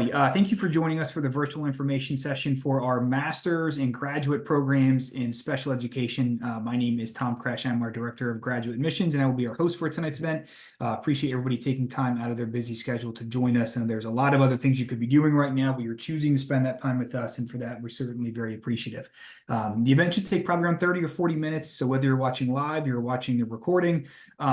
Thank you for joining us for the virtual information session for our master's and graduate programs in special education. My name is Tom Crash. I'm our Director of Graduate Admissions, and I will be our host for tonight's event. Appreciate everybody taking time out of their busy schedule to join us. And there's a lot of other things you could be doing right now, but you're choosing to spend that time with us. And for that, we're certainly very appreciative. The event should take probably around 30 or 40 minutes. So whether you're watching live, you're watching the recording, we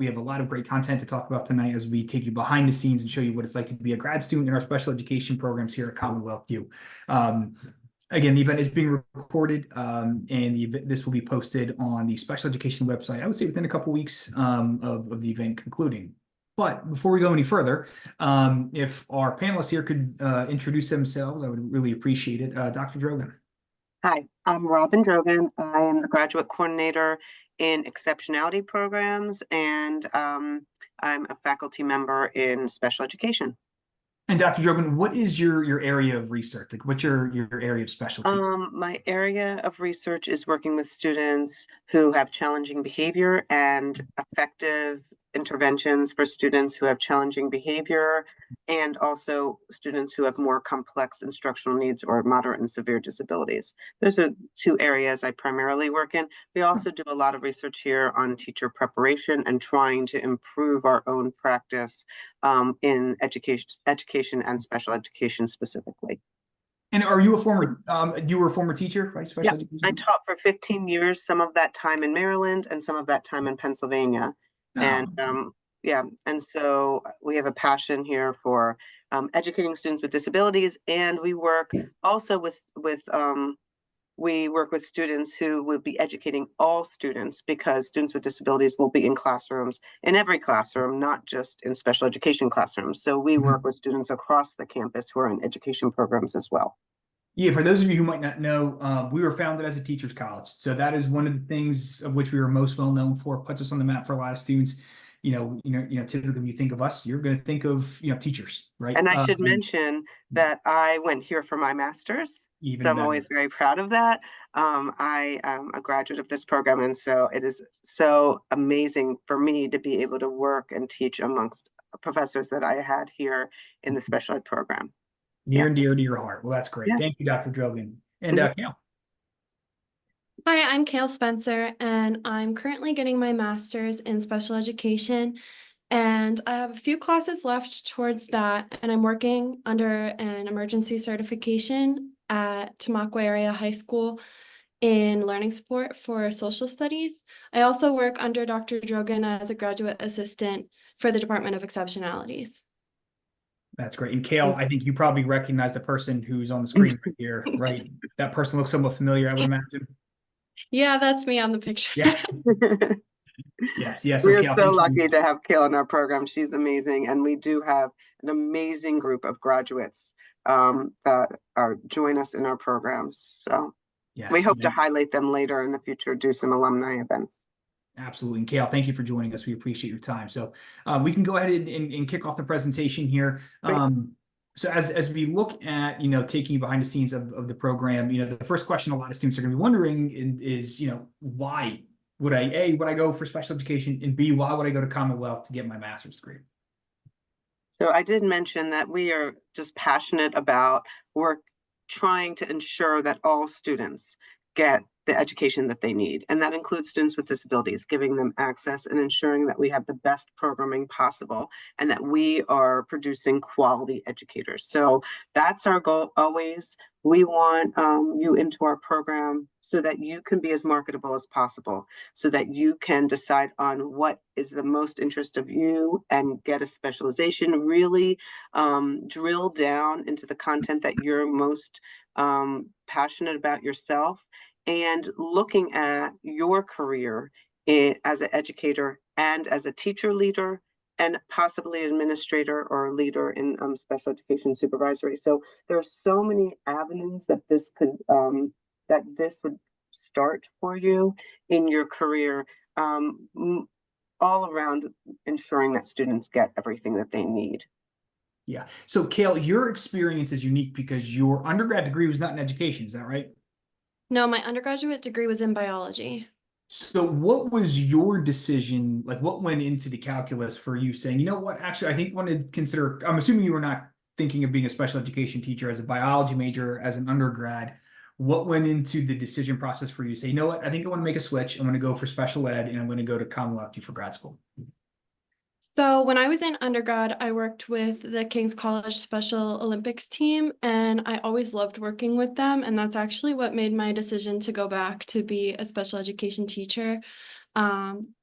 have a lot of great content to talk about tonight as we take you behind the scenes and show you what it's like to be a grad student in our special education programs here at Commonwealth U. Again, the event is being recorded, and this will be posted on the special education website, I would say within a couple weeks of the event concluding. But before we go any further, if our panelists here could introduce themselves, I would really appreciate it. Dr. Drogan. Hi, I'm Robin Drogan. I am the graduate coordinator in exceptionality programs, and I'm a faculty member in special education. And Dr. Drogan, what is your area of research? Like, what's your area of specialty? My area of research is working with students who have challenging behavior and effective interventions for students who have challenging behavior, and also students who have more complex instructional needs or moderate and severe disabilities. Those are two areas I primarily work in. We also do a lot of research here on teacher preparation and trying to improve our own practice in education and special education specifically. And are you a former, you were a former teacher, right? Special education? I taught for 15 years, some of that time in Maryland and some of that time in Pennsylvania. And and so we have a passion here for educating students with disabilities, and we work also with students who will be educating all students, because students with disabilities will be in classrooms, in every classroom, not just in special education classrooms. So we work with students across the campus who are in education programs as well. Yeah, for those of you who might not know, we were founded as a teachers college. So that is one of the things of which we were most well known for, puts us on the map for a lot of students. Typically when you think of us, you're going to think of, teachers, right? And I should mention that I went here for my master's. So I'm always very proud of that. I am a graduate of this program, and so it is so amazing for me to be able to work and teach amongst professors that I had here in the special ed program. Near and dear to your heart. Well, that's great. Yeah. Thank you, Dr. Drogan. And Kale. Hi, I'm Kale Spencer, and I'm currently getting my master's in special education, and I have a few classes left towards that, and I'm working under an emergency certification at Tamaqua Area High School in learning support for social studies. I also work under Dr. Drogan as a graduate assistant for the Department of Exceptionalities. That's great. And Kale, I think you probably recognize the person who's on the screen right here, right? That person looks somewhat familiar, I would imagine. Yeah, that's me on the picture. Yes. Yes. We're so lucky to have Kale in our program. She's amazing. And we do have an amazing group of graduates that join us in our programs. So we hope to highlight them later in the future, do some alumni events. Absolutely. And Kale, thank you for joining us. We appreciate your time. So we can go ahead and kick off the presentation here. So as we look at, taking you behind the scenes of the program, the first question a lot of students are going to be wondering is, why would I go for special education, and B, why would I go to Commonwealth to get my master's degree? So I did mention that we are just passionate about trying to ensure that all students get the education that they need. And that includes students with disabilities, giving them access and ensuring that we have the best programming possible and that we are producing quality educators. So that's our goal always. We want you into our program so that you can be as marketable as possible, so that you can decide on what is the most interest of you and get a specialization, really drill down into the content that you're most passionate about yourself, and looking at your career as an educator and as a teacher leader and possibly an administrator or a leader in special education supervisory. So there are so many avenues that this would start for you in your career, all around ensuring that students get everything that they need. Yeah. So Kale, your experience is unique because your undergrad degree was not in education. Is that right? No, my undergraduate degree was in biology. So what was your decision, like what went into the calculus for you saying, you know what, actually, I think I want to consider, I'm assuming you were not thinking of being a special education teacher as a biology major, as an undergrad, what went into the decision process for you to say, you know what, I think I want to make a switch. I'm going to go for special ed and I'm going to go to Commonwealth U for grad school? So when I was in undergrad, I worked with the King's College Special Olympics team, and I always loved working with them. And that's actually what made my decision to go back to be a special education teacher. Um,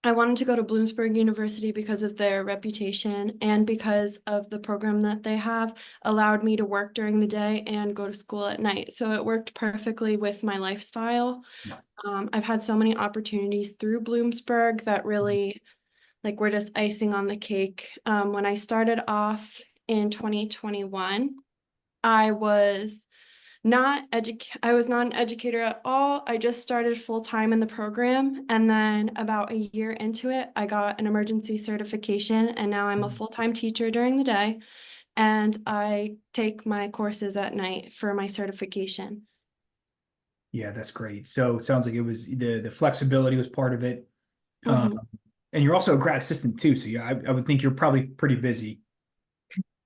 I wanted to go to Bloomsburg University because of their reputation and because of the program that they have allowed me to work during the day and go to school at night. So it worked perfectly with my lifestyle. Yeah. I've had so many opportunities through Bloomsburg that really were just icing on the cake. When I started off in 2021, I was I was not an educator at all. I just started full-time in the program. And then about a year into it, I got an emergency certification. And now I'm a full-time teacher during the day. And I take my courses at night for my certification. Yeah, that's great. So it sounds like it was the flexibility was part of it. Mhm. And you're also a grad assistant too. So yeah, I would think you're probably pretty busy.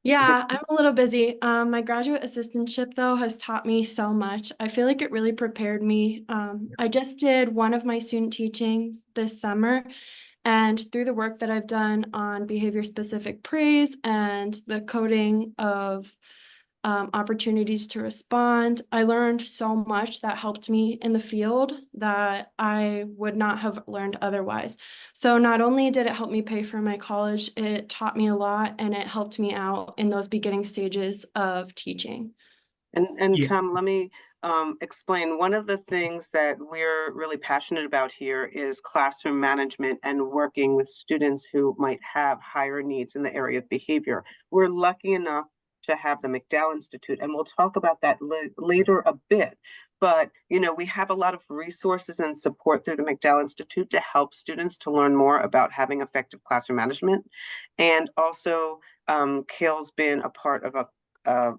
Yeah, I'm a little busy. My graduate assistantship, though, has taught me so much. I feel like it really prepared me. I just did one of my student teachings this summer, and through the work that I've done on behavior-specific praise and the coding of opportunities to respond, I learned so much that helped me in the field that I would not have learned otherwise. So not only did it help me pay for my college, it taught me a lot and it helped me out in those beginning stages of teaching. And Yeah. Tom, let me explain. One of the things that we're really passionate about here is classroom management and working with students who might have higher needs in the area of behavior. We're lucky enough to have the McDowell Institute, and we'll talk about that later a bit. But, we have a lot of resources and support through the McDowell Institute to help students to learn more about having effective classroom management. And also, Kale's been a part of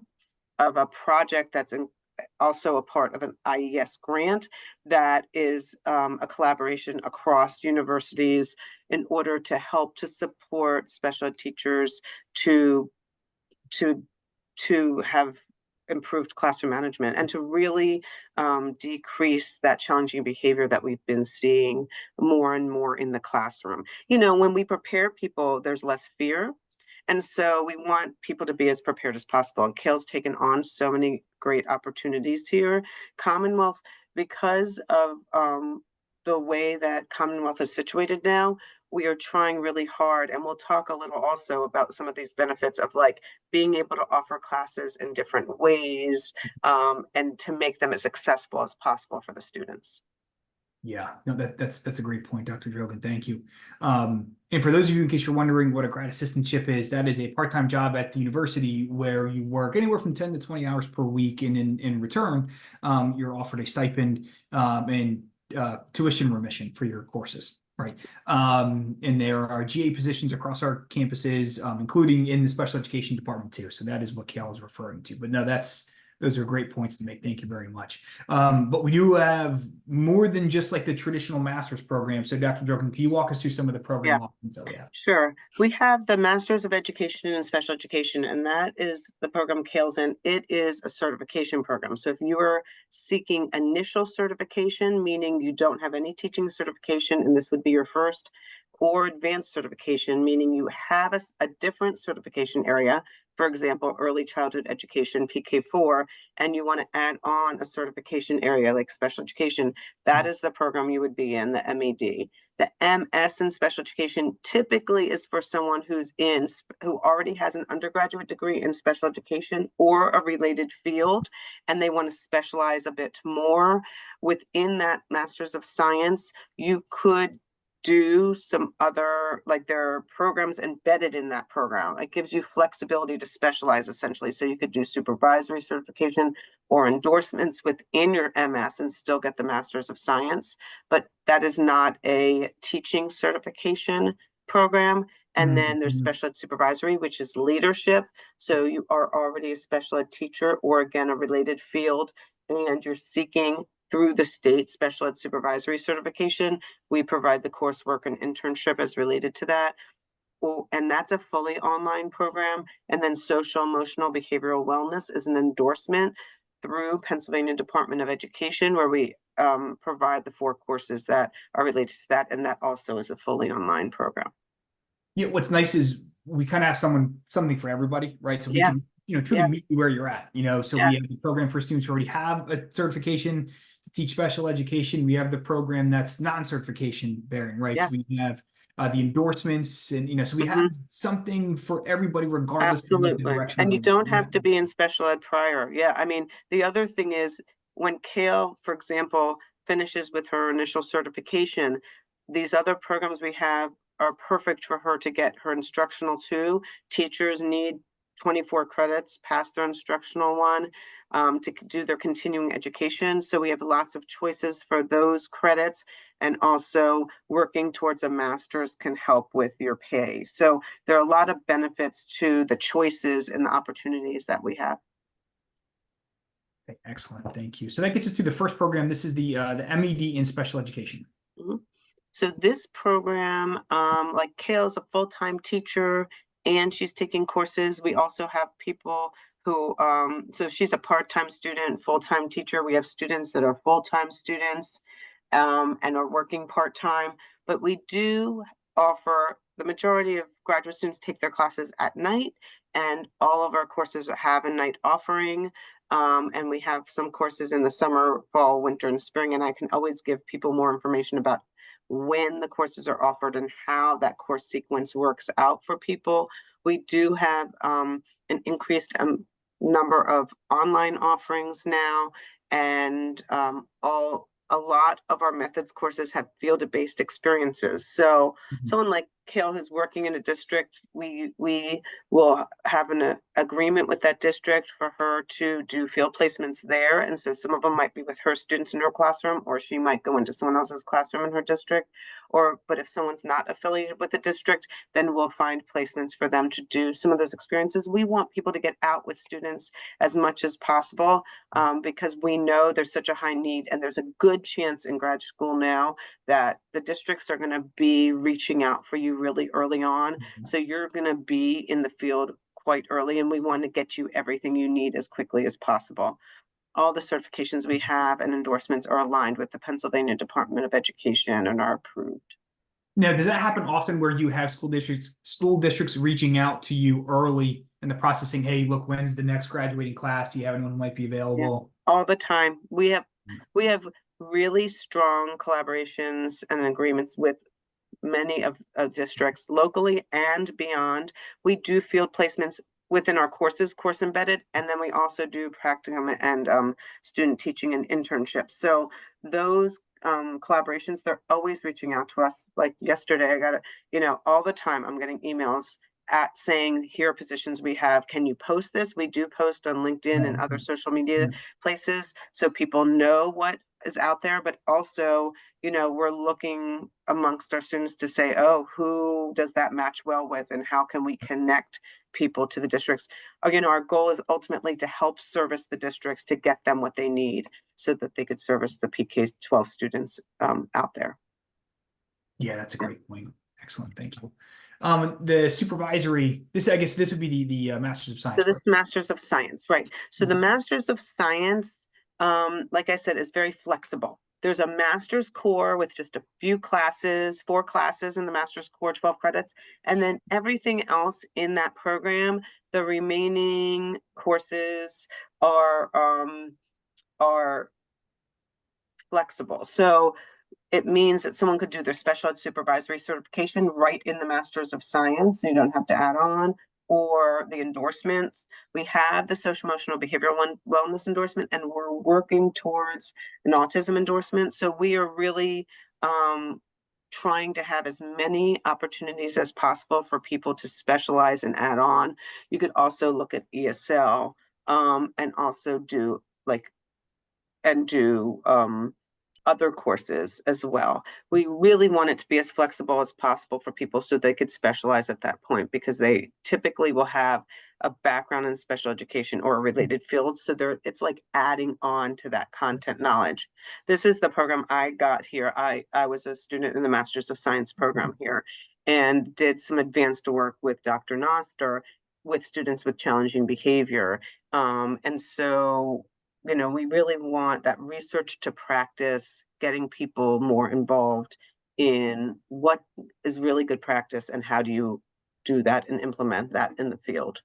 a project that's also a part of an IES grant that is a collaboration across universities in order to help to support special ed teachers to to have improved classroom management and to really decrease that challenging behavior that we've been seeing more and more in the classroom. When we prepare people, there's less fear. And so we want people to be as prepared as possible. And Kale's taken on so many great opportunities here. Commonwealth, because of the way that Commonwealth is situated now, we are trying really hard. And we'll talk a little also about some of these benefits of being able to offer classes in different ways and to make them as accessible as possible for the students. Yeah, no, that's a great point, Dr. Drogan. Thank you. And for those of you, in case you're wondering what a grad assistantship is, that is a part-time job at the university where you work anywhere from 10 to 20 hours per week, and in return, you're offered a stipend and tuition remission for your courses. Right. And there are GA positions across our campuses, including in the special education department too. So that is what Kale is referring to. But no, those are great points to make. Thank you very much. But we do have more than just the traditional master's program. So Dr. Drogan, can you walk us through some of the program options that we have? Sure. We have the Masters of Education in Special Education, and that is the program Kale's in. It is a certification program. So if you are seeking initial certification, meaning you don't have any teaching certification, and this would be your first, or advanced certification, meaning you have a different certification area, for example, early childhood education, PK4, and you want to add on a certification area like special education, that is the program you would be in, the MED. The MS in special education typically is for someone who already has an undergraduate degree in special education or a related field, and they want to specialize a bit more within that Master's of Science. You could do some other, there are programs embedded in that program. It gives you flexibility to specialize essentially. So you could do supervisory certification or endorsements within your MS and still get the Master's of Science, but that is not a teaching certification program. And then there's special ed supervisory, which is leadership. So you are already a special ed teacher or again, a related field, and you're seeking through the state special ed supervisory certification. We provide the coursework and internship as related to that. and that's a fully online program. And then social emotional behavioral wellness is an endorsement through Pennsylvania Department of Education, where we provide the 4 courses that are related to that, and that also is a fully online program. Yeah, what's nice is we kind of have something for everybody, right? So we Yeah. can, truly Yeah. meet you where you're at, so Yeah. we have the program for students who already have a certification to teach special education. We have the program that's non-certification bearing, right? Yeah. So we have the endorsements and, so we have something for everybody regardless of what the Absolutely. direction. And you don't have to be in in. special ed prior. Yeah, I mean, the other thing is when Kale, for example, finishes with her initial certification, these other programs we have are perfect for her to get her instructional too. Teachers need 24 credits past their instructional one to do their continuing education. So we have lots of choices for those credits, and also working towards a master's can help with your pay. So there are a lot of benefits to the choices and the opportunities that we have. Okay, excellent, thank you. So that gets us to the first program. This is the M.Ed in special education. So this program, like Kale's a full-time teacher and she's taking courses. We also have people who, so she's a part-time student, full-time teacher. We have students that are full-time students and are working part-time, but we do offer, the majority of graduate students take their classes at night, and all of our courses have a night offering. And we have some courses in the summer, fall, winter, and spring, and I can always give people more information about when the courses are offered and how that course sequence works out for people. We do have an increased number of online offerings now, and a lot of our methods courses have field-based experiences. So someone like Kale who's working in a district, we will have an agreement with that district for her to do field placements there. And so some of them might be with her students in her classroom, or she might go into someone else's classroom in her district. But if someone's not affiliated with the district, then we'll find placements for them to do some of those experiences. We want people to get out with students as much as possible because we know there's such a high need, and there's a good chance in grad school now that the districts are going to be reaching out for you really early on. So you're going to be in the field quite early, and we want to get you everything you need as quickly as possible. All the certifications we have and endorsements are aligned with the Pennsylvania Department of Education and are approved. Now, does that happen often where you have school districts reaching out to you early in the process saying, hey, look, when's the next graduating class? Do you have anyone who might be available? Yeah, all the time. We have really strong collaborations and agreements with many of districts locally and beyond. We do field placements within our courses, course embedded, and then we also do practicum and student teaching and internships. So those collaborations, they're always reaching out to us. Like yesterday, I got all the time I'm getting emails at saying, here are positions we have. Can you post this? We do post on LinkedIn and other social media places so people know what is out there, but also, we're looking amongst our students to say, oh, who does that match well with, and how can we connect people to the districts? Again, our goal is ultimately to help service the districts to get them what they need so that they could service the PK-12 students out there. Yeah, that's a great point. Excellent, thank you. The supervisory, I guess this would be the Masters of Science. So this is Masters of Science, right? So the Masters of Science, like I said, is very flexible. There's a master's core with just a few classes, 4 classes in the master's core, 12 credits, and then everything else in that program, the remaining courses are flexible. So it means that someone could do their special ed supervisory certification right in the Masters of Science. So you don't have to add on, or the endorsements. We have the social emotional behavioral wellness endorsement, and we're working towards an autism endorsement. So we are really trying to have as many opportunities as possible for people to specialize and add on. You could also look at ESL and also do other courses as well. We really want it to be as flexible as possible for people so they could specialize at that point, because they typically will have a background in special education or a related field. So it's like adding on to that content knowledge. This is the program I got here. I was a student in the Masters of Science program here. and did some advanced work with Dr. Noster with students with challenging behavior. And so, you know, we really want that research to practice, getting people more involved in what is really good practice and how do you do that and implement that in the field.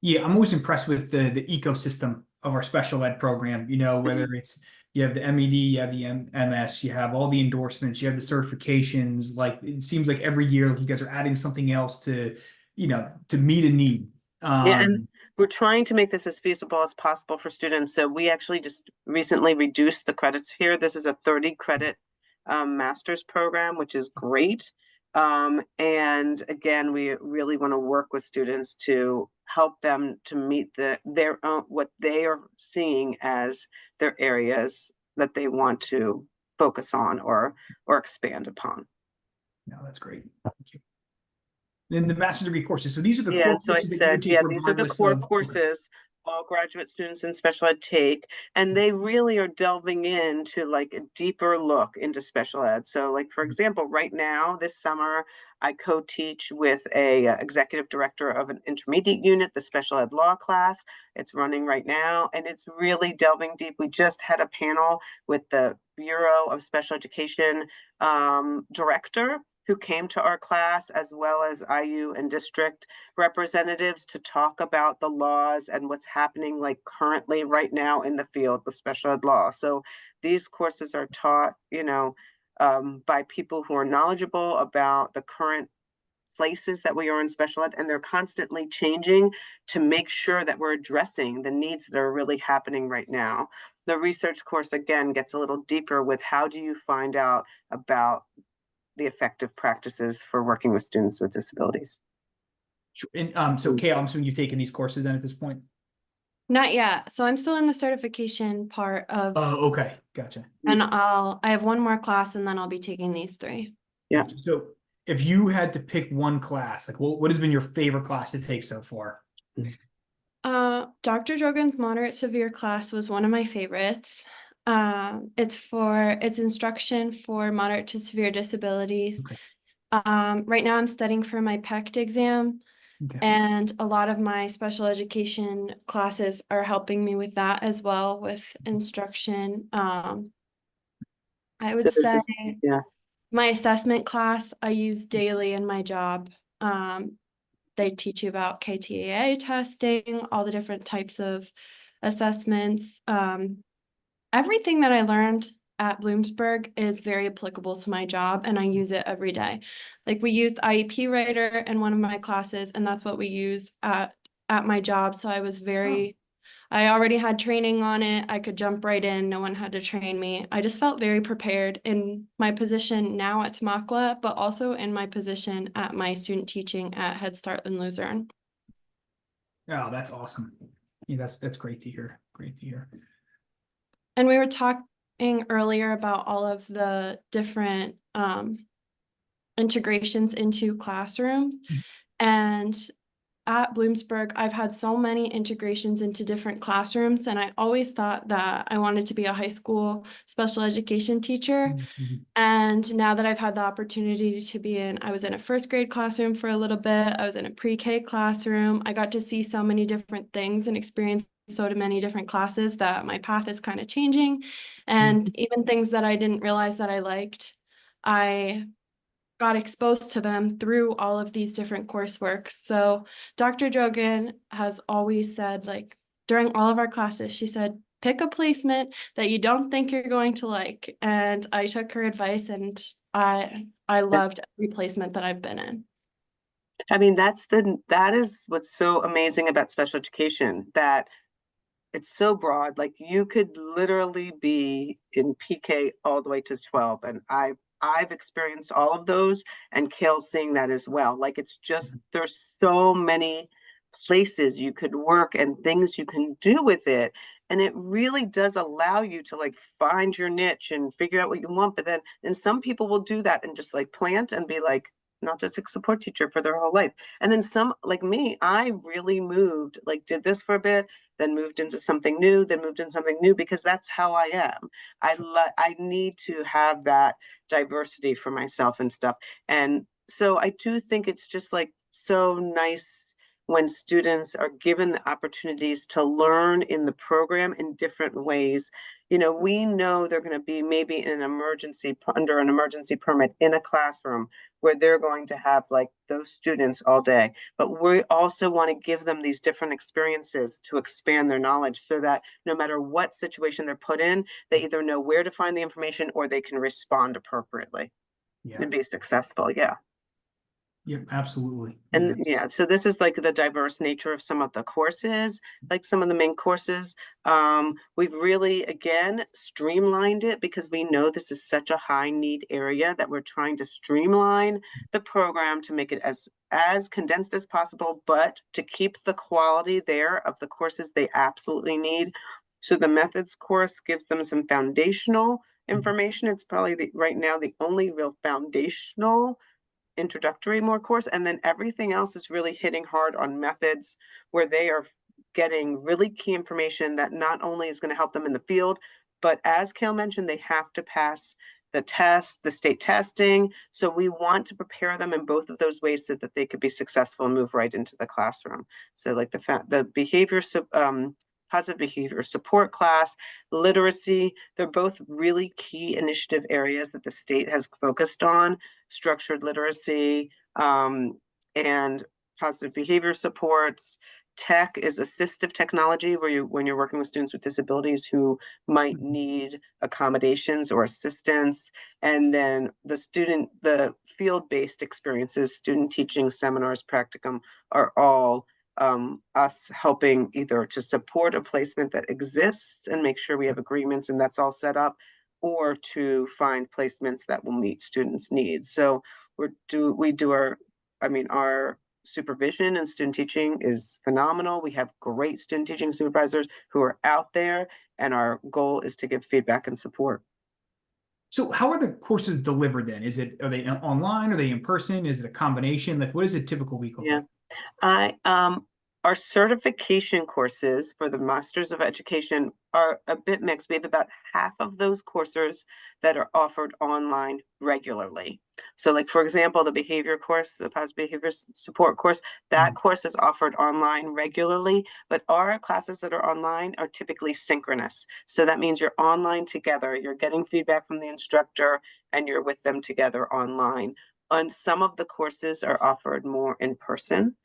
Yeah, I'm always impressed with the ecosystem of our special ed program, you know, whether it's you have the MED, you have the MS, you have all the endorsements, you have the certifications. Like it seems like every year you guys are adding something else to, you know, to meet a need. Yeah, and we're trying to make this as feasible as possible for students. So we actually just recently reduced the credits here. This is a 30 credit master's program, which is great. And again, we really want to work with students to help them to meet their own, what they are seeing as their areas that they want to focus on or expand upon. No, that's great. Thank you. Then the master's degree courses. So these are the Yeah, core and so I courses that you would said, take yeah, these are the regardless core of. Okay. courses all graduate students in special ed take, and they really are delving into like a deeper look into special ed. So like, for example, right now, this summer, I co-teach with a executive director of an intermediate unit, the special ed law class. It's running right now, and it's really delving deep. We just had a panel with the Bureau of Special Education director who came to our class, as well as IU and district representatives, to talk about the laws and what's happening like currently right now in the field with special ed law. So these courses are taught, you know, by people who are knowledgeable about the current places that we are in special ed, and they're constantly changing to make sure that we're addressing the needs that are really happening right now. The research course, again, gets a little deeper with how do you find out about the effective practices for working with students with disabilities. And so Kale, I'm assuming you've taken these courses then at this point. Not yet. So I'm still in the certification part of, Oh, okay, gotcha. and I have one more class and then I'll be taking these 3. Yeah. Gotcha. So if you had to pick one class, like what has been your favorite class to take so far? Dr. Drogan's moderate severe class was one of my favorites. It's instruction for moderate to severe disabilities. Okay. Right now I'm studying for my PECT exam, Okay. and a lot of my special education classes are helping me with that as well, with instruction. I would say yeah. my assessment class I use daily in my job. They teach you about KTAA testing, all the different types of assessments. Everything that I learned at Bloomsburg is very applicable to my job, and I use it every day. Like we used IEP Writer in one of my classes, and that's what we use at my job. So I was I already had training on it. I could jump right in. No one had to train me. I just felt very prepared in my position now at Tamaqua, but also in my position at my student teaching at Head Start and Luzerne. Oh, that's awesome. Yeah, that's great to hear. Great to hear. And we were talking earlier about all of the different integrations into classrooms. And at Bloomsburg, I've had so many integrations into different classrooms, and I always thought that I wanted to be a high school special education teacher. Mm-hmm. And now that I've had the opportunity to I was in a first grade classroom for a little bit, I was in a pre-K classroom. I got to see so many different things and experience so many different classes that my path is kind of changing. And even things that I didn't realize that I liked, I got exposed to them through all of these different coursework. So Dr. Drogan has always said, like during all of our classes, she said, pick a placement that you don't think you're going to like. And I took her advice, and I loved every placement that I've been in. I mean, that is what's so amazing about special education, that it's so broad. Like you could literally be in PK all the way to 12. And I've experienced all of those, and Kale's seeing that as well. Like it's just, there's so many places you could work and things you can do with it. And it really does allow you to like find your niche and figure out what you want. But then, and some people will do that and just like plant and be like, not just a support teacher for their whole life. And then some, like me, I really moved, like did this for a bit, then moved into something new, then moved into something new, because that's how I am. I need to have that diversity for myself and stuff. And So I do think it's just like so nice when students are given the opportunities to learn in the program in different ways. You know, we know they're going to be maybe in an emergency, under an emergency permit in a classroom where they're going to have like those students all day. But we also want to give them these different experiences to expand their knowledge so that no matter what situation they're put in, they either know where to find the information or they can respond appropriately Yeah. and be successful. Yeah. Yeah, absolutely. And Yes. yeah, so this is like the diverse nature of some of the courses, like some of the main courses. We've really, again, streamlined it because we know this is such a high need area that we're trying to streamline the program to make it as condensed as possible, but to keep the quality there of the courses they absolutely need. So the methods course gives them some foundational information. It's probably right now the only real foundational introductory more course, and then everything else is really hitting hard on methods where they are getting really key information that not only is going to help them in the field, but as Kale mentioned, they have to pass the test, the state testing. So we want to prepare them in both of those ways so that they could be successful and move right into the classroom. So like the behavior positive behavior support class, literacy, they're both really key initiative areas that the state has focused on. Structured literacy, and positive behavior supports. Tech is assistive technology where when you're working with students with disabilities who might need accommodations or assistance. And then the field-based experiences, student teaching, seminars, practicum are all us helping either to support a placement that exists and make sure we have agreements and that's all set up, or to find placements that will meet students' needs. So our supervision and student teaching is phenomenal. We have great student teaching supervisors who are out there, and our goal is to give feedback and support. So how are the courses delivered then? Are they online? Are they in person? Is it a combination? Like, what does a typical week look Yeah. like? Our certification courses for the Masters of Education are a bit mixed. We have about half of those courses that are offered online regularly. So like, for example, the behavior course, the positive behavior support course, that course is offered online regularly, but our classes that are online are typically synchronous. So that means you're online together, you're getting feedback from the instructor, and you're with them together online. And some of the courses are offered more in person.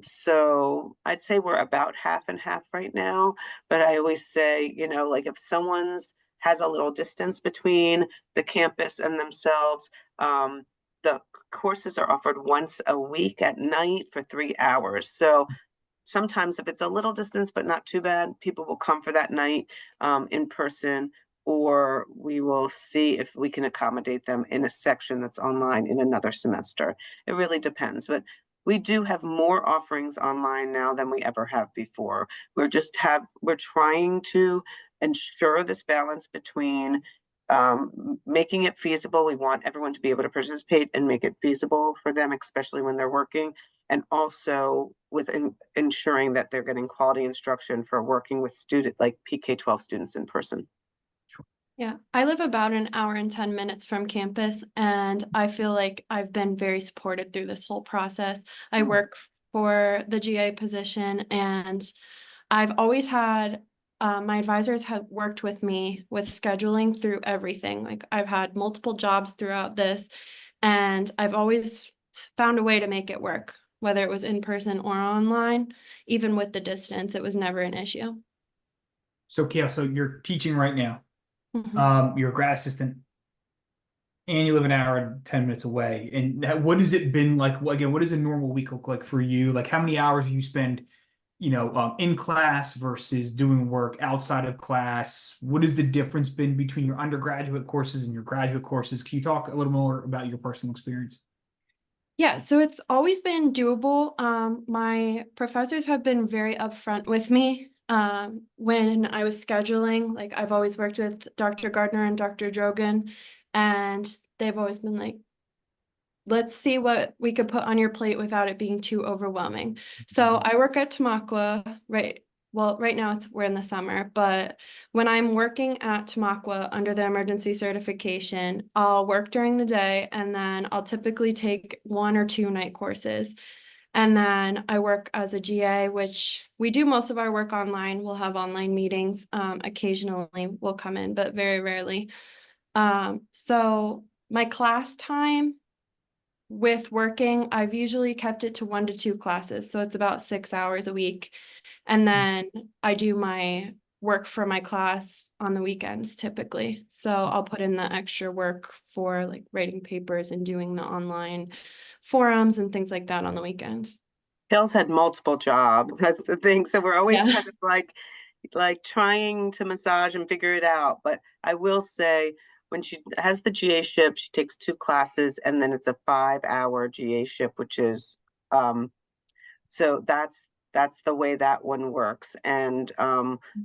So I'd say we're about half and half right now, but I always say, you know, like if someone's has a little distance between the campus and themselves, the courses are offered once a week at night for 3 hours. So sometimes if it's a little distance, but not too bad, people will come for that night in person, or we will see if we can accommodate them in a section that's online in another semester. It really depends, but we do have more offerings online now than we ever have before. We're trying to ensure this balance between making it feasible. We want everyone to be able to participate and make it feasible for them, especially when they're working, and also with ensuring that they're getting quality instruction for working with like PK-12 students in person. Yeah, I live about an hour and 10 minutes from campus, and I feel like I've been very supported through this whole process. I work for the GA position, and I've always had my advisors have worked with me with scheduling through everything. Like I've had multiple jobs throughout this, and I've always found a way to make it work, whether it was in person or online. Even with the distance, it was never an issue. So Kale, so you're teaching right now. Mhm. You're a grad assistant and you live an hour and 10 minutes away. And what has it been like? Again, what does a normal week look like for you? Like how many hours do you spend, in class versus doing work outside of class? What has the difference been between your undergraduate courses and your graduate courses? Can you talk a little more about your personal experience? Yeah, so it's always been doable. My professors have been very upfront with me when I was scheduling. Like I've always worked with Dr. Gardner and Dr. Drogan, and they've always been like, let's see what we could put on your plate without it being too overwhelming. So I work at Tamaqua, right well, right now we're in the summer, but when I'm working at Tamaqua under the emergency certification, I'll work during the day and then I'll typically take 1 or 2 night courses. And then I work as a GA, which we do most of our work online. We'll have online meetings. Occasionally we'll come in, but very rarely. So my class time with working, I've usually kept it to 1 to 2 classes. So it's about 6 hours a week. And then I do my work for my class on the weekends typically. So I'll put in the extra work for like writing papers and doing the online forums and things like that on the weekends. Kale's had multiple jobs. That's the thing. So we're always Yeah. kind of like trying to massage and figure it out. But I will say when she has the GA ship, she takes 2 classes and then it's a 5-hour GA ship, which is so that's the way that one works. And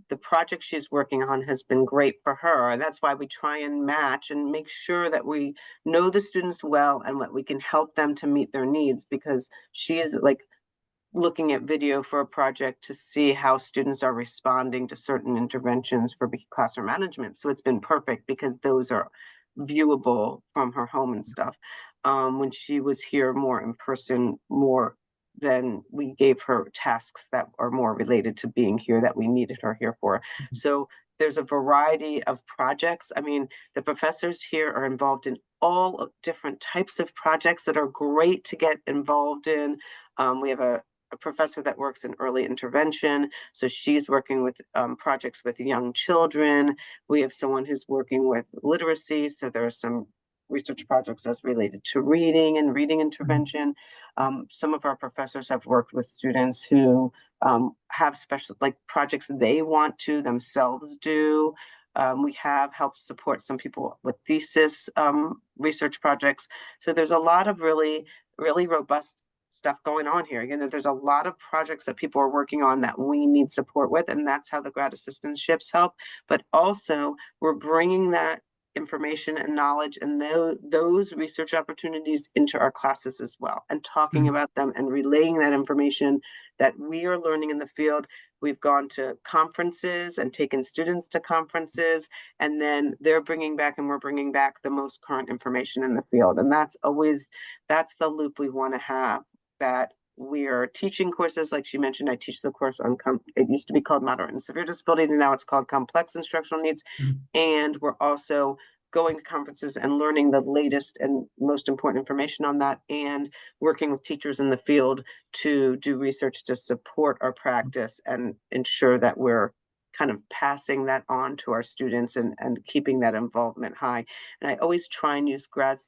the project she's working on has been great for her. And that's why we try and match and make sure that we know the students well and that we can help them to meet their needs, because she is like looking at video for a project to see how students are responding to certain interventions for classroom management. So it's been perfect because those are viewable from her home and stuff. When she was here more in person, more than we gave her tasks that are more related to being here that we needed her here for. So there's a variety of projects. I mean, the professors here are involved in all different types of projects that are great to get involved in. We have a professor that works in early intervention. So she's working with projects with young children. We have someone who's working with literacy. So there are some research projects that's related to reading and reading intervention. Some of our professors have worked with students who have special like projects they want to themselves do. We have helped support some people with thesis research projects. So there's a lot of really robust stuff going on here. You know, there's a lot of projects that people are working on that we need support with, and that's how the grad assistantships help. But also, we're bringing that information and knowledge and those research opportunities into our classes as well, and talking about them and relaying that information that we are learning in the field. We've gone to conferences and taken students to conferences, and then they're bringing back and we're bringing back the most current information in the field. And that's the loop we want to have, that we are teaching courses. Like she mentioned, I teach the course on, it used to be called moderate and severe disability, and now it's called complex instructional needs. And we're also going to conferences and learning the latest and most important information on that, and working with teachers in the field to do research to support our practice and ensure that we're kind of passing that on to our students and keeping that involvement high. And I always try and use grad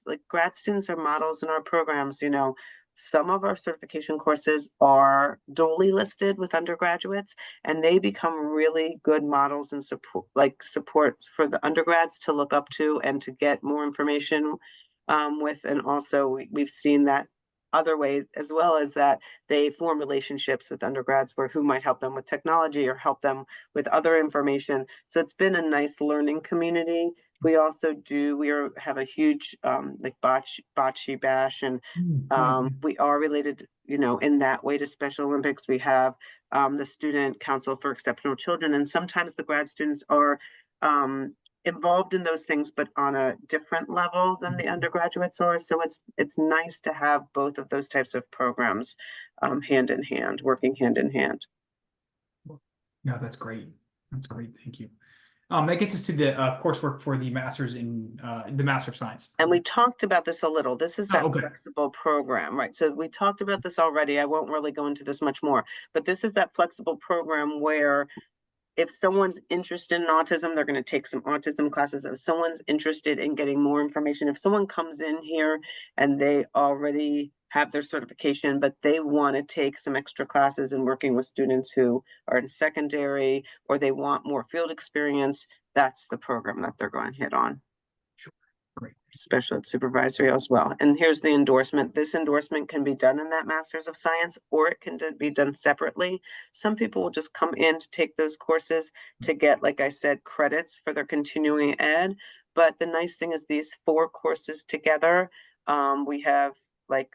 students are models in our programs. You know, some of our certification courses are dually listed with undergraduates, and they become really good models and supports for the undergrads to look up to and to get more information with. And also we've seen that other ways as well, as that they form relationships with undergrads who might help them with technology or help them with other information. So it's been a nice learning community. We also have a huge like bocce bash, and we are related, you know, in that way to Special Olympics. We have the Student Council for Exceptional Children, and sometimes the grad students are involved in those things, but on a different level than the undergraduates are. So it's nice to have both of those types of programs hand in hand, working hand in hand. No, that's great. That's great. Thank you. That gets us to the coursework for the master's in the Master of Science. And we talked about this a little. This is that okay. flexible program, right? So we talked about this already. I won't really go into this much more, but this is that flexible program where if someone's interested in autism, they're going to take some autism classes. If someone's interested in getting more information, if someone comes in here and they already have their certification, but they want to take some extra classes and working with students who are in secondary, or they want more field experience, that's the program that they're going to hit on. Great. Special ed supervisory as well. And here's the endorsement. This endorsement can be done in that Master's of Science, or it can be done separately. Some people will just come in to take those courses to get, like I said, credits for their continuing ed. But the nice thing is these 4 courses together, we have like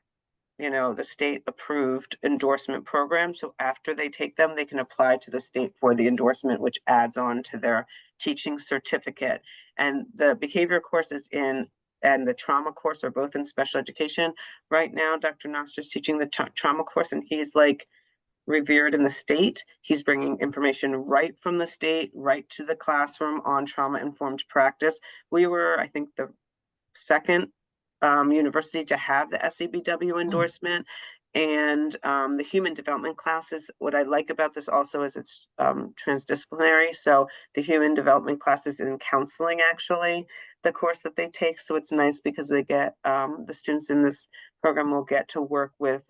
the state approved endorsement program. So after they take them, they can apply to the state for the endorsement, which adds on to their teaching certificate. And the behavior courses and the trauma course are both in special education. Right now, Dr. Noster's teaching the trauma course, and he's like revered in the state. He's bringing information right from the state, right to the classroom on trauma-informed practice. We were, I think, the second university to have the SEBW endorsement. And the human development classes, what I like about this also is it's transdisciplinary. So the human development classes in counseling, actually, the course that they take. So it's nice because they get, the students in this program will get to work with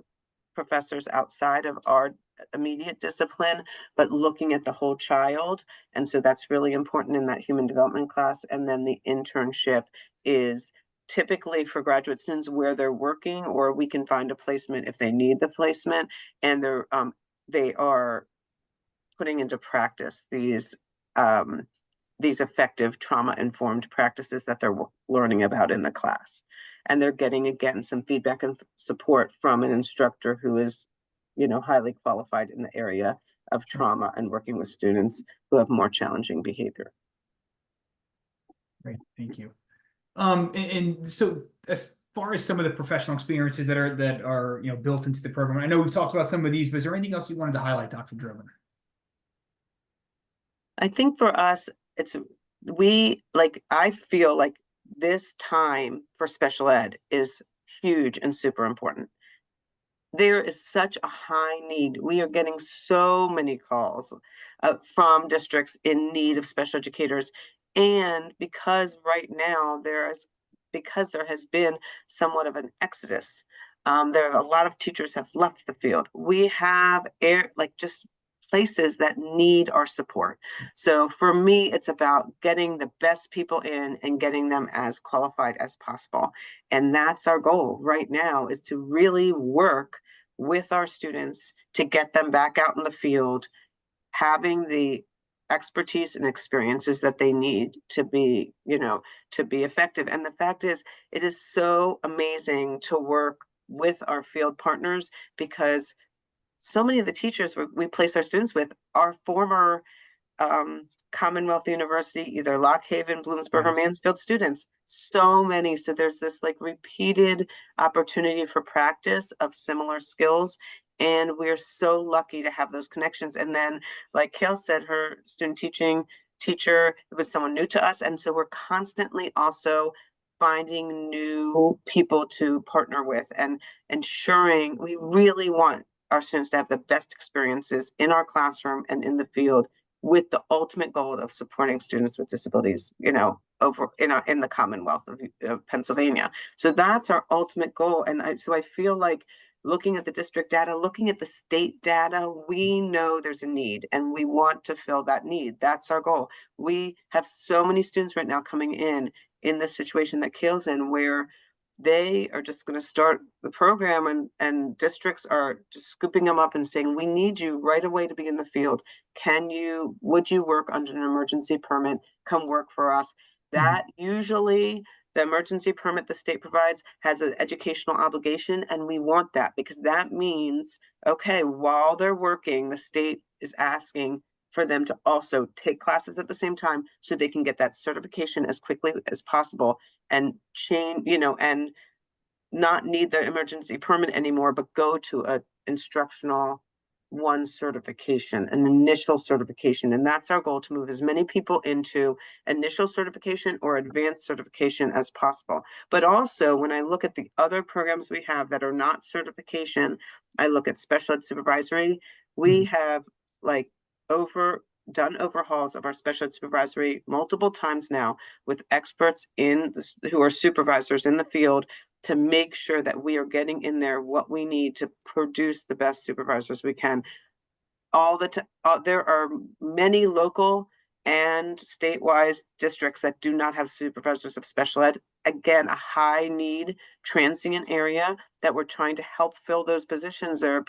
professors outside of our immediate discipline, but looking at the whole child. And so that's really important in that human development class. And then the internship is typically for graduate students where they're working, or we can find a placement if they need the placement, and they are putting into practice these effective trauma-informed practices that they're learning about in the class. And they're getting, again, some feedback and support from an instructor who is, highly qualified in the area of trauma and working with students who have more challenging behavior. Great, thank you. And so as far as some of the professional experiences that are built into the program, I know we've talked about some of these, but is there anything else you wanted to highlight, Dr. Drover? I think for us, I feel like this time for special ed is huge and super important. There is such a high need. We are getting so many calls from districts in need of special educators. And because right now because there has been somewhat of an exodus, there are a lot of teachers have left the field. We have just places that need our support. So for me, it's about getting the best people in and getting them as qualified as possible. And that's our goal right now, is to really work with our students to get them back out in the field, having the expertise and experiences that they need to be, to be effective. And the fact is, it is so amazing to work with our field partners, because so many of the teachers we place our students with are former Commonwealth University, either Lock Haven, Bloomsburg, or Mansfield students. So many. So there's this repeated opportunity for practice of similar skills. And we're so lucky to have those connections. And then, like Kale said, her student teaching teacher, it was someone new to us. And so we're constantly also finding new people to partner with and ensuring we really want our students to have the best experiences in our classroom and in the field, with the ultimate goal of supporting students with disabilities, over in the Commonwealth of Pennsylvania. So that's our ultimate goal. And so I feel like, looking at the district data, looking at the state data, we know there's a need and we want to fill that need. That's our goal. We have so many students right now coming in this situation that Kale's in, where they are just going to start the program, and districts are just scooping them up and saying, we need you right away to be in the field. Would you work under an emergency permit? Come work for us. That usually, the emergency permit the state provides has an educational obligation, and we want that, because that means, okay, while they're working, the state is asking for them to also take classes at the same time so they can get that certification as quickly as possible and change, and not need the emergency permit anymore, but go to an instructional one certification, an initial certification. And that's our goal, to move as many people into initial certification or advanced certification as possible. But also, when I look at the other programs we have that are not certification, I look at special ed supervisory. We have done overhauls of our special ed supervisory multiple times now with experts who are supervisors in the field, to make sure that we are getting in there what we need to produce the best supervisors we can. There are many local and statewide districts that do not have supervisors of special ed. Again, a high need transient area that we're trying to help fill those positions. There are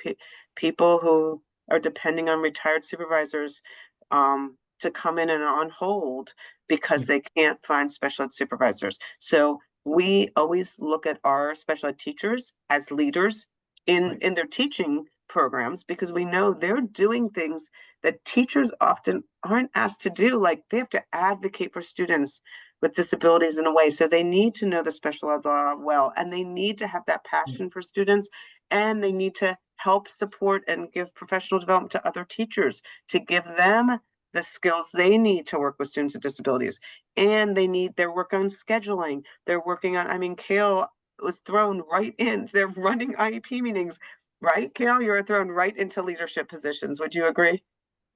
people who are depending on retired supervisors to come in and on hold because they can't find special ed supervisors. So we always look at our special ed teachers as leaders in their teaching programs, because we know they're doing things that teachers often aren't asked to do. Like they have to advocate for students with disabilities in a way. So they need to know the special ed law well, and they need to have that passion for students, and they need to help support and give professional development to other teachers to give them the skills they need to work with students with disabilities. And they need their work on scheduling. They're working on, I mean, Kale was thrown right in. They're running IEP meetings, right? Kale, you're thrown right into leadership positions. Would you agree?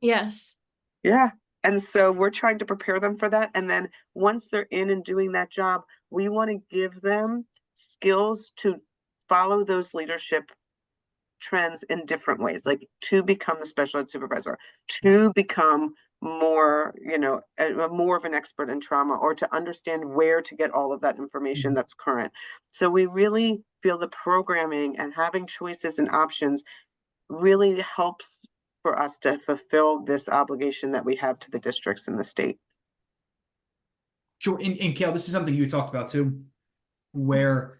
Yes. Yeah. And so we're trying to prepare them for that. And then once they're in and doing that job, we want to give them skills to follow those leadership trends in different ways, like to become the special ed supervisor, to become more, more of an expert in trauma, or to understand where to get all of that information that's current. So we really feel the programming and having choices and options really helps for us to fulfill this obligation that we have to the districts in the state. Sure. And Kale, this is something you talked about too, where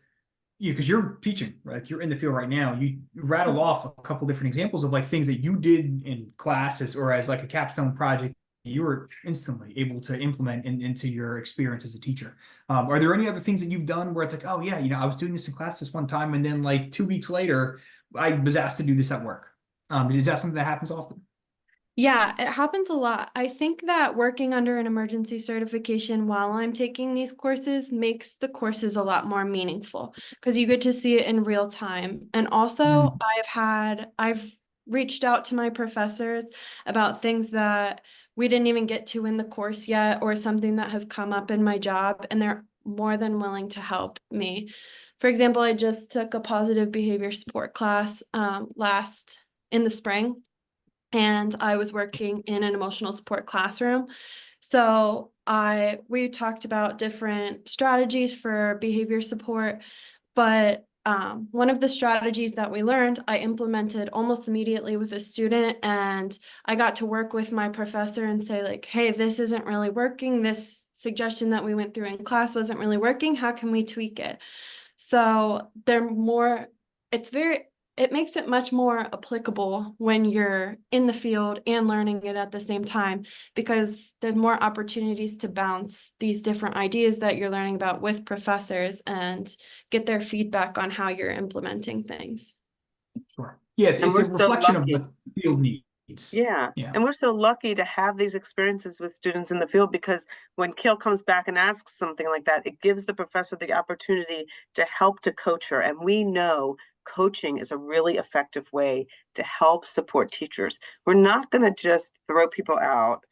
because you're teaching, right? You're in the field right now. You rattled off a couple different examples of like things that you did in classes or as like a capstone project you were instantly able to implement into your experience as a teacher. Are there any other things that you've done where it's like, oh yeah, I was doing this in class this one time, and then like 2 weeks later, I was asked to do this at work. Is that something that happens often? Yeah, it happens a lot. I think that working under an emergency certification while I'm taking these courses makes the courses a lot more meaningful because you get to see it in real time. And also, I've reached out to my professors about things that we didn't even get to in the course yet, or something that has come up in my job, and they're more than willing to help me. For example, I just took a positive behavior support class last in the spring, and I was working in an emotional support classroom. So we talked about different strategies for behavior support, but one of the strategies that we learned, I implemented almost immediately with a student, and I got to work with my professor and say like, hey, this isn't really working. This suggestion that we went through in class wasn't really working. How can we tweak it? So it makes it much more applicable when you're in the field and learning it at the same time, because there's more opportunities to bounce these different ideas that you're learning about with professors and get their feedback on how you're implementing things. Sure. Yeah, it's we're a so reflection of lucky. what the field needs. Yeah. Yeah. And we're so lucky to have these experiences with students in the field, because when Kale comes back and asks something like that, it gives the professor the opportunity to help to coach her. And we know coaching is a really effective way to help support teachers. We're not going to just throw people out,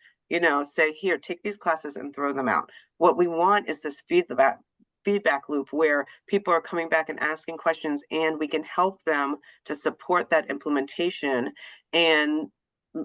say, here, take these classes and throw them out. What we want is this feedback loop where people are coming back and asking questions, and we can help them to support that implementation and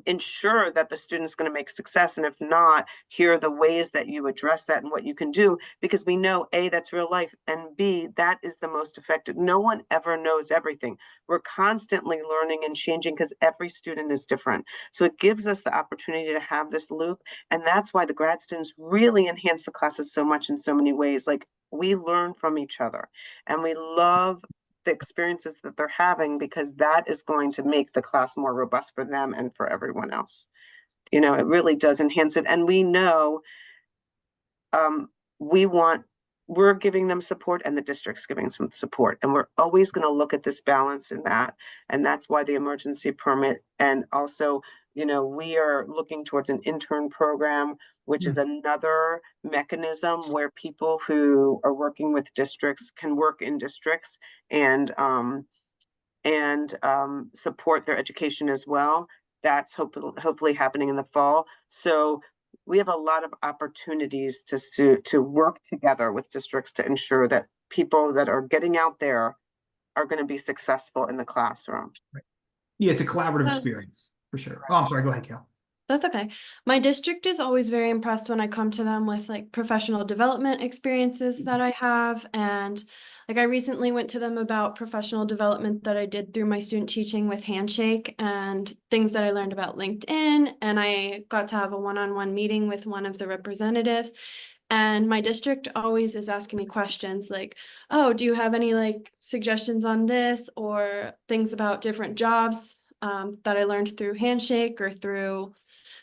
ensure that the student's going to make success. And if not, here are the ways that you address that and what you can do, because we know A, that's real life, and B, that is the most effective. No one ever knows everything. We're constantly learning and changing because every student is different. So it gives us the opportunity to have this loop. And that's why the grad students really enhance the classes so much in so many ways. Like, we learn from each other, and we love the experiences that they're having, because that is going to make the class more robust for them and for everyone else. It really does enhance it. And we know we're giving them support, and the district's giving some support, and we're always going to look at this balance in that. And that's why the emergency permit, and also we are looking towards an intern program, which is another mechanism where people who are working with districts can work in districts and support their education as well. That's hopefully happening in the fall. So we have a lot of opportunities to work together with districts to ensure that people that are getting out there are going to be successful in the classroom. Right. Yeah, it's a collaborative experience for sure. Oh, I'm sorry. Go ahead, Cal. That's okay. My district is always very impressed when I come to them with like professional development experiences that I have. And like I recently went to them about professional development that I did through my student teaching with Handshake, and things that I learned about LinkedIn. And I got to have a one-on-one meeting with one of the representatives. And my district always is asking me questions like, oh, do you have any like suggestions on this, or things about different jobs that I learned through Handshake or through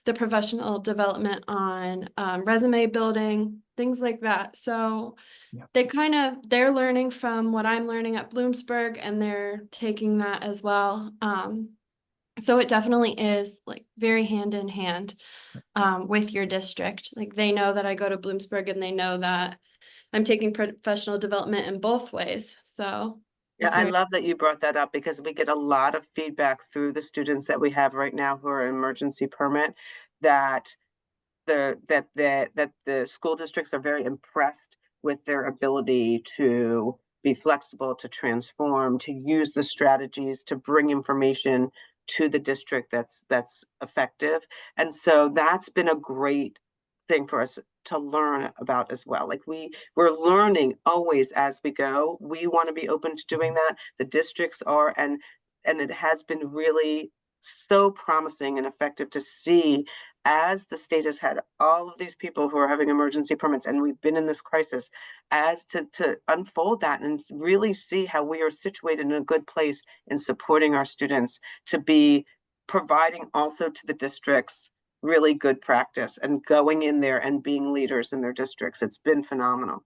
the professional development on resume building, things like that. So Yeah. they're learning from what I'm learning at Bloomsburg, and they're taking that as well. So it definitely is like very hand in hand with your district. Like they know that I go to Bloomsburg, and they know that I'm taking professional development in both ways. So Yeah, it's I very, love that you brought that up because we get a lot of feedback through the students that we have right now who are emergency permit that the school districts are very impressed with their ability to be flexible, to transform, to use the strategies to bring information to the district that's effective. And so that's been a great thing for us to learn about as well. Like we're learning always as we go. We want to be open to doing that. The districts are, and it has been really so promising and effective to see as the state has had all of these people who are having emergency permits, and we've been in this crisis, as to unfold that and really see how we are situated in a good place in supporting our students to be providing also to the districts really good practice and going in there and being leaders in their districts. It's been phenomenal.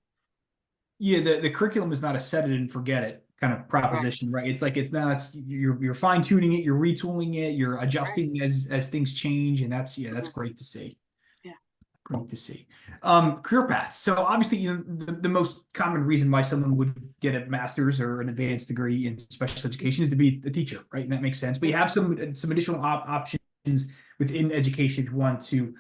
Yeah, the curriculum is not a set it and forget it kind of proposition, right? It's like you're fine tuning it, you're retooling it, you're Right. adjusting as things change, and that's Mhm. great to see. Yeah. Great to see. Career paths. So obviously, the most common reason why someone would get a master's or an advanced degree in special education is to be a teacher, right? And that makes sense. But you have some additional options within education if you want to,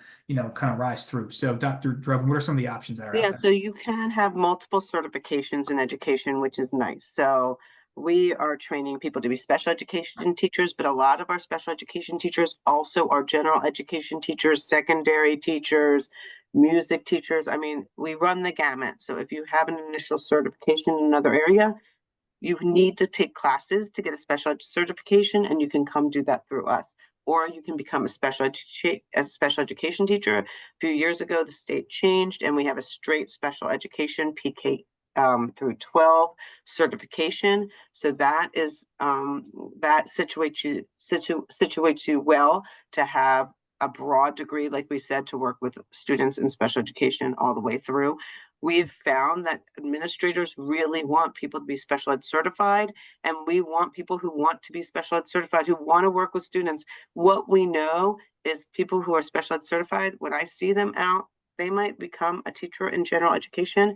kind of rise through. So, Dr. Droven, what are some of the options that are out Yeah, there? so you can have multiple certifications in education, which is nice. So we are training people to be special education teachers, but a lot of our special education teachers also are general education teachers, secondary teachers, music teachers. I mean, we run the gamut. So if you have an initial certification in another area, you need to take classes to get a special ed certification, and you can come do that through us. Or you can become a special education teacher. A few years ago, the state changed, and we have a straight special education PK through 12 certification. So that is that situates you well to have a broad degree, like we said, to work with students in special education all the way through. We've found that administrators really want people to be special ed certified, and we want people who want to be special ed certified, who want to work with students. What we know is people who are special ed certified, when I see them out, they might become a teacher in general education,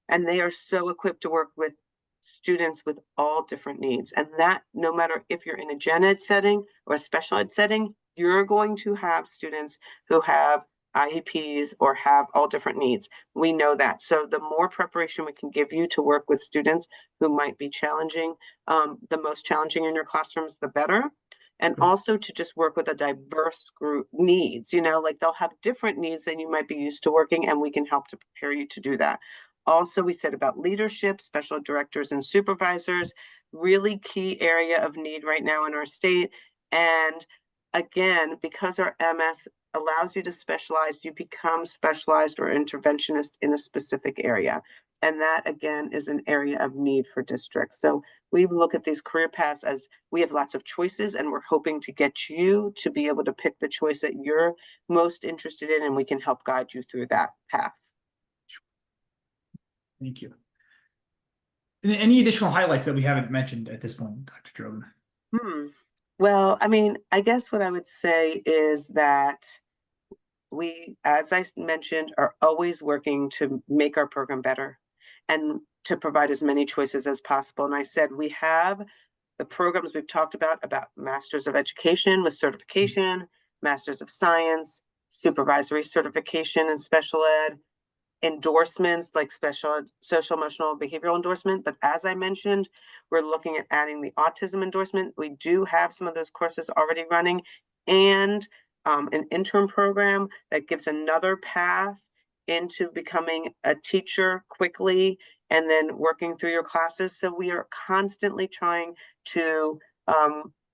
and they are so equipped to work with students with all different needs. And that no matter if you're in a gen ed setting or a special ed setting, you're going to have students who have IEPs or have all different needs. We know that. So the more preparation we can give you to work with students who might be challenging, the most challenging in your classrooms, the better. And also to just work with a diverse group needs, like they'll have different needs than you might be used to working, and we can help to prepare you to do that. Also, we said about leadership, special directors and supervisors, really key area of need right now in our state. And again, because our MS allows you to specialize, you become specialized or interventionist in a specific area. And that, again, is an area of need for districts. So we look at these career paths as we have lots of choices, and we're hoping to get you to be able to pick the choice that you're most interested in, and we can help guide you through that path. Thank you. Any additional highlights that we haven't mentioned at this point, Dr. Droven? Well, I mean, I guess what I would say is that we, as I mentioned, are always working to make our program better and to provide as many choices as possible. And I said we have the programs we've talked about Masters of Education with certification, Masters of Science, supervisory certification in special ed, endorsements like special social emotional behavioral endorsement. But as I mentioned, we're looking at adding the autism endorsement. We do have some of those courses already running, and an interim program that gives another path into becoming a teacher quickly and then working through your classes. So we are constantly trying to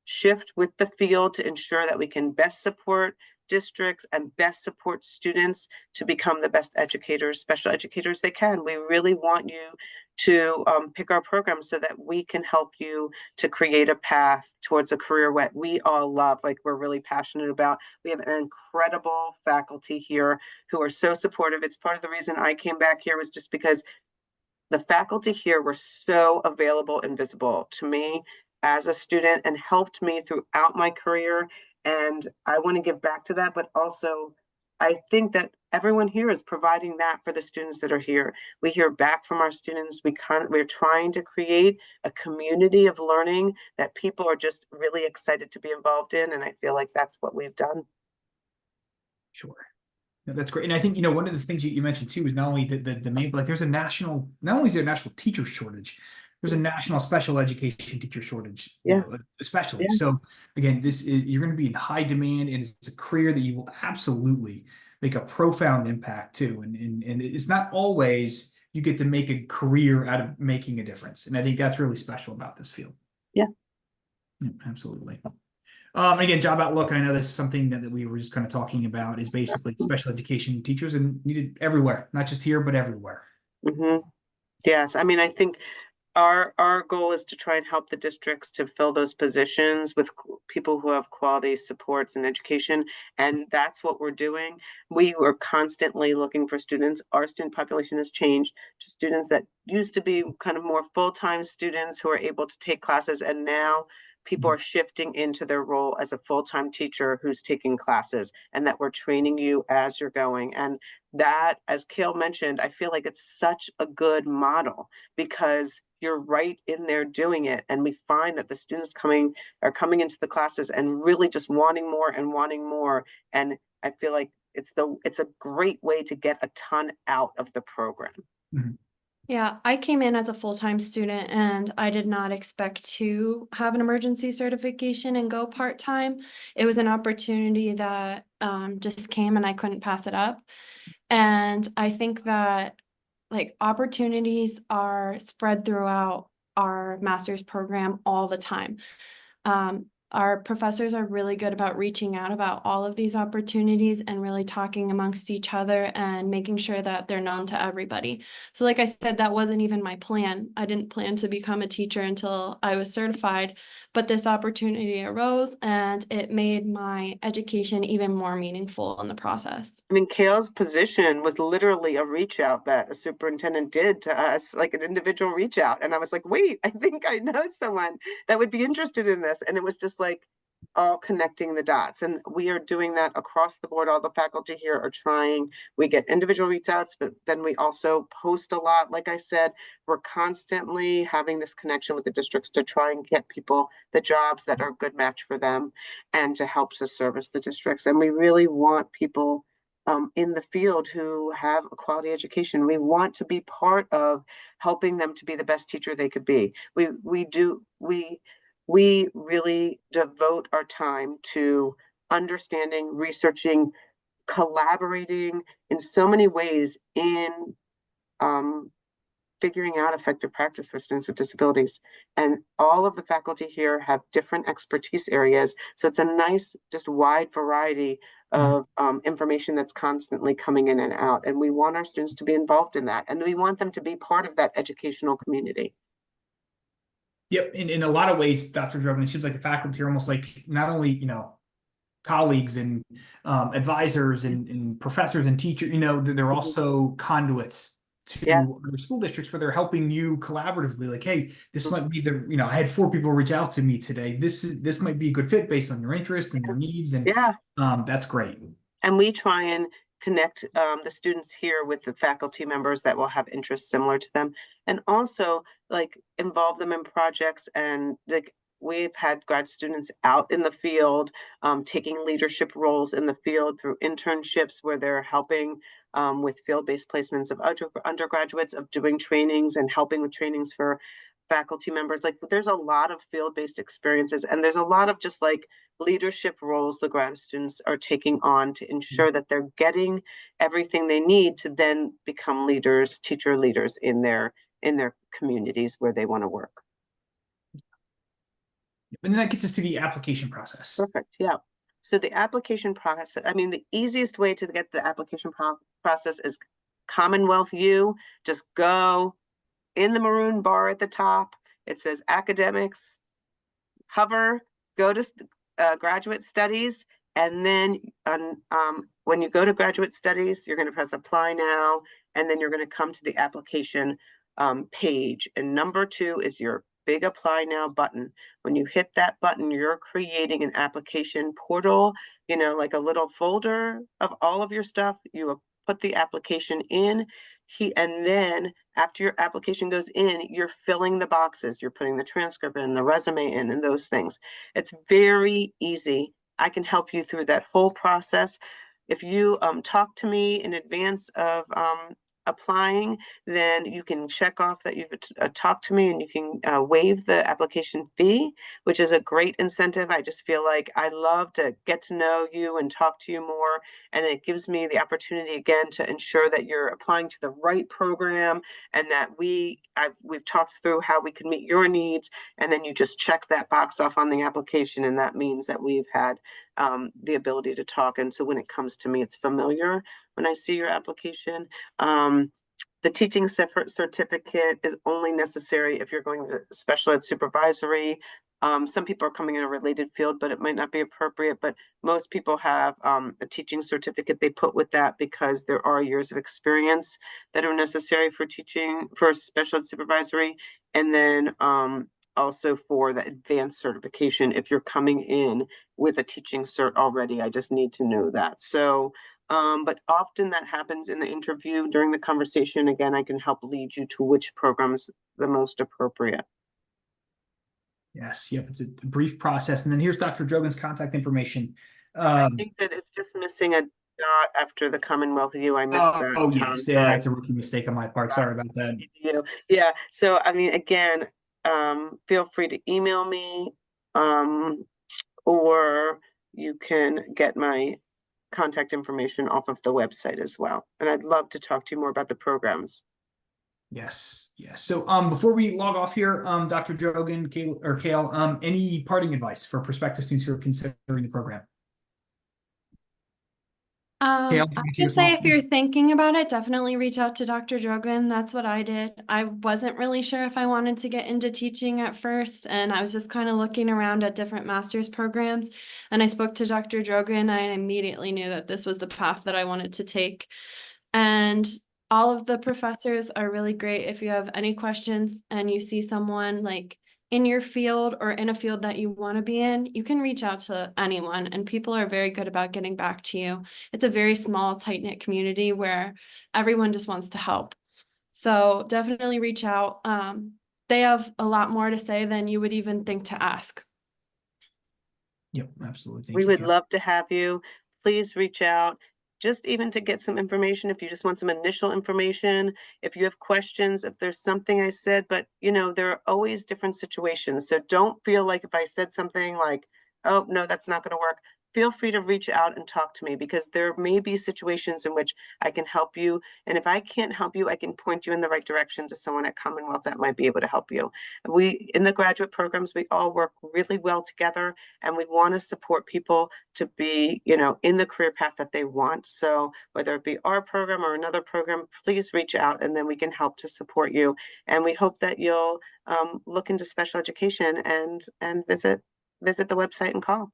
shift with the field to ensure that we can best support districts and best support students to become the best educators, special educators they can. We really want you to pick our programs so that we can help you to create a path towards a career what we all love, like we're really passionate about. We have an incredible faculty here who are so supportive. It's part of the reason I came back here was just because the faculty here were so available and visible to me as a student and helped me throughout my career. And I want to give back to that, but also I think that everyone here is providing that for the students that are here. We hear back from our students. We're trying to create a community of learning that people are just really excited to be involved in. And I feel like that's what we've done. Sure. No, that's great. And I think, one of the things you mentioned too is not only the main, like there's not only is there a national teacher shortage, there's a national special education teacher shortage, Yeah. Especially. Yeah. So again, you're going to be in high demand, and it's a career that you will absolutely make a profound impact too. And it's not always you get to make a career out of making a difference. And I think that's really special about this field. Yeah. Absolutely. Again, job outlook. I know this is something that we were just kind of talking about is basically special education teachers and needed everywhere, not just here, but everywhere. Mm-hmm. Yes. I mean, I think our goal is to try and help the districts to fill those positions with people who have quality supports and education. And that's what we're doing. We are constantly looking for students. Our student population has changed to students that used to be kind of more full-time students who are able to take classes. And now people are shifting into their role as a full-time teacher who's taking classes, and that we're training you as you're going. And that, as Kale mentioned, I feel like it's such a good model because you're right in there doing it. And we find that the students are coming into the classes and really just wanting more and wanting more. And I feel like it's a great way to get a ton out of the program. Mm-hmm. Yeah, I came in as a full-time student and I did not expect to have an emergency certification and go part-time. It was an opportunity that just came and I couldn't pass it up. And I think that like opportunities are spread throughout our master's program all the time. Our professors are really good about reaching out about all of these opportunities and really talking amongst each other and making sure that they're known to everybody. So like I said, that wasn't even my plan. I didn't plan to become a teacher until I was certified, but this opportunity arose and it made my education even more meaningful in the process. I mean, Kale's position was literally a reach out that a superintendent did to us, like an individual reach out. And I was like, wait, I think I know someone that would be interested in this. And it was just like all connecting the dots. And we are doing that across the board. All the faculty here are trying. We get individual reach outs, but then we also post a lot. Like I said, we're constantly having this connection with the districts to try and get people the jobs that are a good match for them and to help to service the districts. And we really want people in the field who have a quality education. We want to be part of helping them to be the best teacher they could be. We really devote our time to understanding, researching, collaborating in so many ways in figuring out effective practice for students with disabilities. And all of the faculty here have different expertise areas. So it's a nice, just wide variety of information that's constantly coming in and out. And we want our students to be involved in that. And we want them to be part of that educational community. Yep. In a lot of ways, Dr. Drummond, it seems like the faculty are almost like not only, colleagues and advisors and professors and teachers, they're also conduits to other school districts where they're helping you collaboratively. Like, hey, this might be I had 4 people reach out to me today. This might be a good fit based on your interest and your needs. And that's great. And we try and connect the students here with the faculty members that will have interests similar to them, and also like involve them in projects. And like we've had grad students out in the field taking leadership roles in the field through internships where they're helping with field-based placements of undergraduates, of doing trainings and helping with trainings for faculty members. Like there's a lot of field-based experiences, and there's a lot of just like leadership roles the grad students are taking on to ensure that they're getting everything they need to then become leaders, teacher leaders in their communities where they want to work. And then that gets us to the application process. Perfect. Yeah. So the application process, I mean, the easiest way to get the application process is Commonwealth U. Just go in the maroon bar at the top. It says academics, hover, go to graduate studies, and then when you go to graduate studies, you're going to press apply now, and then you're going to come to the application page. And number 2 is your big apply now button. When you hit that button, you're creating an application portal, you know, like a little folder of all of your stuff. You put the application in. And then after your application goes in, you're filling the boxes. You're putting the transcript in, the resume in, and those things. It's very easy. I can help you through that whole process. If you talk to me in advance of applying, then you can check off that you've talked to me, and you can waive the application fee, which is a great incentive. I just feel like I love to get to know you and talk to you more, and it gives me the opportunity again to ensure that you're applying to the right program, and that we've talked through how we can meet your needs, and then you just check that box off on the application, and that means that we've had the ability to talk. And so when it comes to me, it's familiar when I see your application. The teaching certificate is only necessary if you're going to special ed supervisory. Some people are coming in a related field, but it might not be appropriate. But most people have a teaching certificate they put with that because there are years of experience that are necessary for teaching, for special ed supervisory. And then also for the advanced certification, if you're coming in with a teaching cert already, I just need to know that. So but often that happens in the interview during the conversation. Again, I can help lead you to which program's the most appropriate. Yes, yep, it's a brief process. And then here's Dr. Drogan's contact information. I think that it's just missing a dot after the Commonwealth U. I missed that. Oh, yes, yeah, that's a rookie mistake on my part. Sorry about that. Yeah, so I mean, again, feel free to email me, or you can get my contact information off of the website as well. And I'd love to talk to you more about the programs. Yes, yes. So before we log off here, Dr. Drogan, Kale, any parting advice for prospective students who are considering the program? I would say if you're thinking about it, definitely reach out to Dr. Drogan. That's what I did. I wasn't really sure if I wanted to get into teaching at first, and I was just kind of looking around at different master's programs, and I spoke to Dr. Drogan, and I immediately knew that this was the path that I wanted to take. And all of the professors are really great. If you have any questions and you see someone like in your field or in a field that you want to be in, you can reach out to anyone, and people are very good about getting back to you. It's a very small, tight-knit community where everyone just wants to help. So definitely reach out. They have a lot more to say than you would even think to ask. Yep, absolutely. We would love to have you. Please reach out. Just even to get some information, if you just want some initial information, if you have questions, if there's something I said, but you know, there are always different situations. So don't feel like if I said something like, oh, no, that's not going to work. Feel free to reach out and talk to me, because there may be situations in which I can help you. And if I can't help you, I can point you in the right direction to someone at Commonwealth that might be able to help you. We, in the graduate programs, we all work really well together, and we want to support people to be, you know, in the career path that they want. So whether it be our program or another program, please reach out, and then we can help to support you. And we hope that you'll look into special education and visit the website and call.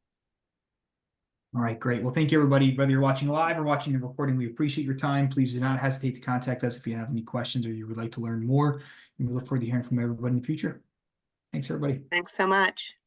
All right, great. Well, thank you, everybody. Whether you're watching live or watching the recording, we appreciate your time. Please do not hesitate to contact us if you have any questions or you would like to learn more. And we look forward to hearing from everybody in the future. Thanks, everybody. Thanks so much.